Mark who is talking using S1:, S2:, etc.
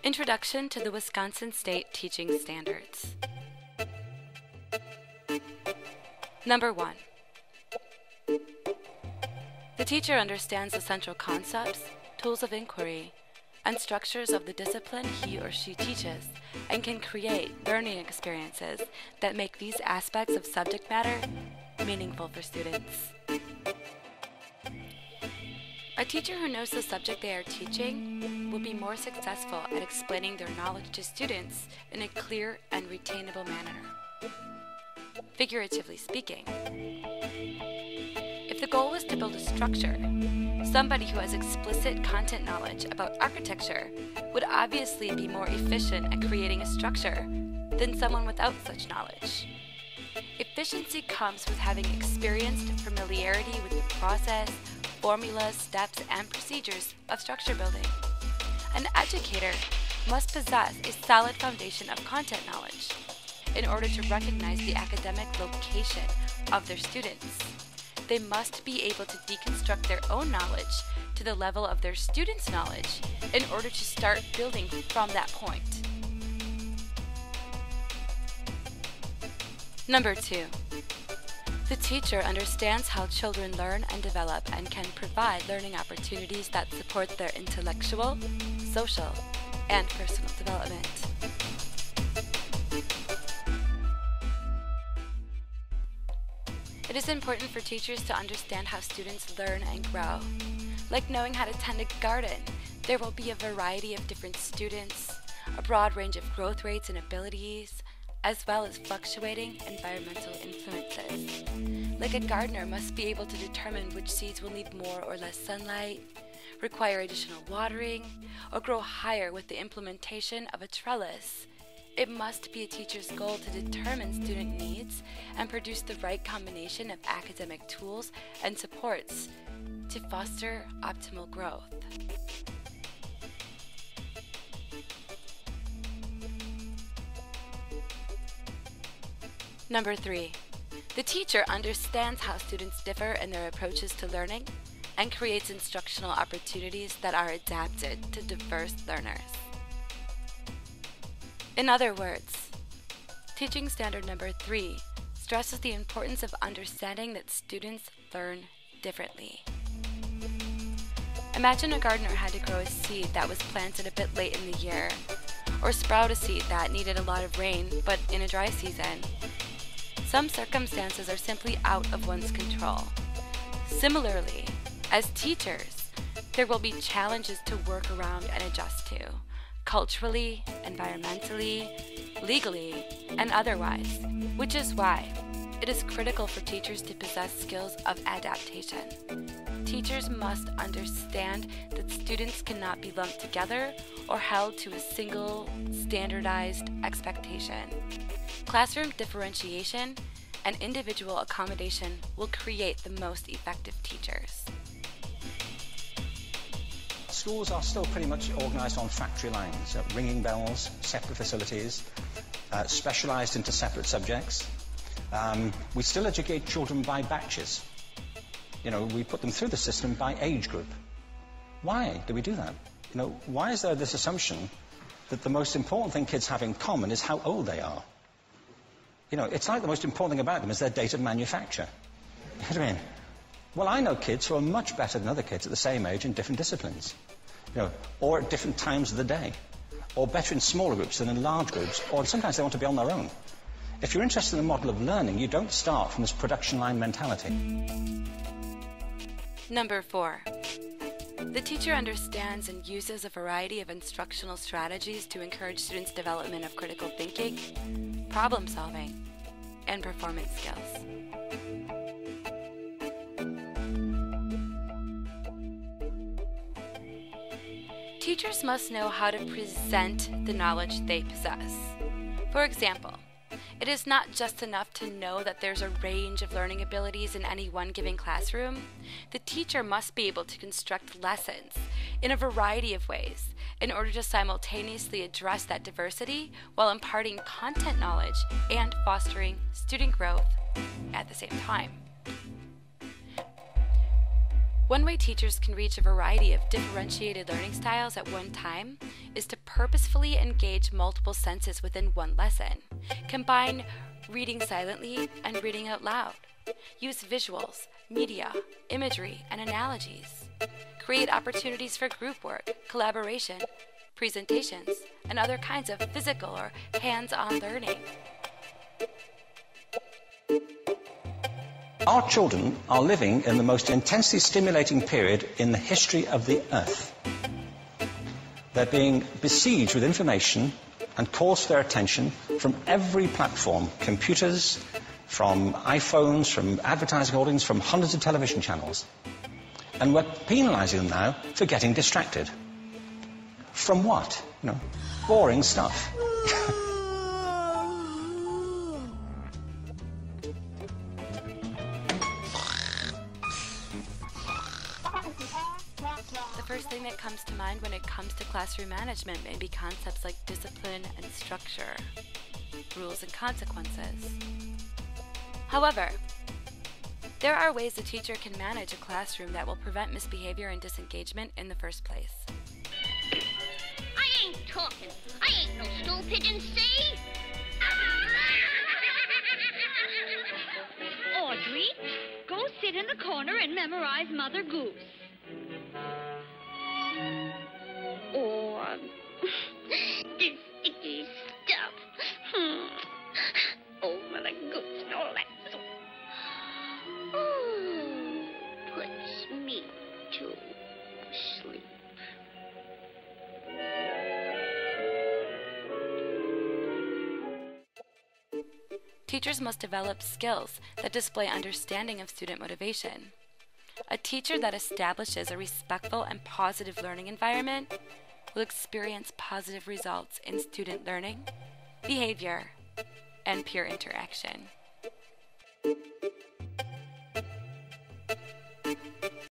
S1: Introduction to the Wisconsin State Teaching Standards. Number 1. The teacher understands the central concepts, tools of inquiry, and structures of the discipline he or she teaches, and can create learning experiences that make these aspects of subject matter meaningful for students. A teacher who knows the subject they are teaching will be more successful at explaining their knowledge to students in a clear and retainable manner. Figuratively speaking, if the goal was to build a structure, somebody who has explicit content knowledge about architecture would obviously be more efficient at creating a structure than someone without such knowledge. Efficiency comes with having experienced familiarity with the process, formulas, steps, and procedures of structure building. An educator must possess a solid foundation of content knowledge in order to recognize the academic location of their students. They must be able to deconstruct their own knowledge to the level of their students' knowledge in order to start building from that point. Number 2. The teacher understands how children learn and develop and can provide learning opportunities that support their intellectual, social, and personal development. It is important for teachers to understand how students learn and grow. Like knowing how to tend a garden, there will be a variety of different students, a broad range of growth rates and abilities, as well as fluctuating environmental influences. Like a gardener must be able to determine which seeds will need more or less sunlight, require additional watering, or grow higher with the implementation of a trellis. It must be a teacher's goal to determine student needs and produce the right combination of academic tools and supports to foster optimal growth. Number 3. The teacher understands how students differ in their approaches to learning and creates instructional opportunities that are adapted to diverse learners. In other words, teaching standard number 3 stresses the importance of understanding that students learn differently. Imagine a gardener had to grow a seed that was planted a bit late in the year, or sprout a seed that needed a lot of rain but in a dry season. Some circumstances are simply out of one's control. Similarly, as teachers, there will be challenges to work around and adjust to, culturally, environmentally, legally, and otherwise, which is why it is critical for teachers to possess skills of adaptation. Teachers must understand that students cannot be lumped together or held to a single, standardized expectation. Classroom differentiation and individual accommodation will create the most effective teachers.
S2: Schools are still pretty much organised on factory lines, ringing bells, separate facilities, specialised into separate subjects. We still educate children by batches. We put them through the system by age group. Why do we do that? Why is there this assumption that the most important thing kids have in common is how old they are? It's like the most important thing about them is their date of manufacture. You know what I mean? Well, I know kids who are much better than other kids at the same age in different disciplines, or at different times of the day, or better in smaller groups than in large groups, or sometimes they want to be on their own. If you're interested in the model of learning, you don't start from this production line mentality.
S1: Number 4. The teacher understands and uses a variety of instructional strategies to encourage students' development of critical thinking, problem solving, and performance skills. Teachers must know how to present the knowledge they possess. For example, it is not just enough to know that there's a range of learning abilities in any one given classroom. The teacher must be able to construct lessons in a variety of ways in order to simultaneously address that diversity while imparting content knowledge and fostering student growth at the same time. One way teachers can reach a variety of differentiated learning styles at one time is to purposefully engage multiple senses within one lesson. Combine reading silently and reading out loud. Use visuals, media, imagery, and analogies. Create opportunities for group work, collaboration, presentations, and other kinds of physical or hands-on learning.
S2: Our children are living in the most intensely stimulating period in the history of the earth. They're being besieged with information and calls for their attention from every platform, computers, from iPhones, from advertising holdings, from hundreds of television channels. And we're penalizing them now for getting distracted. From what? Boring stuff.
S1: The first thing that comes to mind when it comes to classroom management may be concepts like discipline and structure, rules and consequences. However, there are ways a teacher can manage a classroom that will prevent misbehavior and disengagement in the first place.
S3: I ain't talking. I ain't no stool pigeon, see? Audrey, go sit in the corner and memorize Mother Goose. Or this sticky stuff. Oh, Mother Goose and all that. Oh, puts me to sleep.
S1: Teachers must develop skills that display understanding of student motivation. A teacher that establishes a respectful and positive learning environment will experience positive results in student learning, behavior, and peer interaction.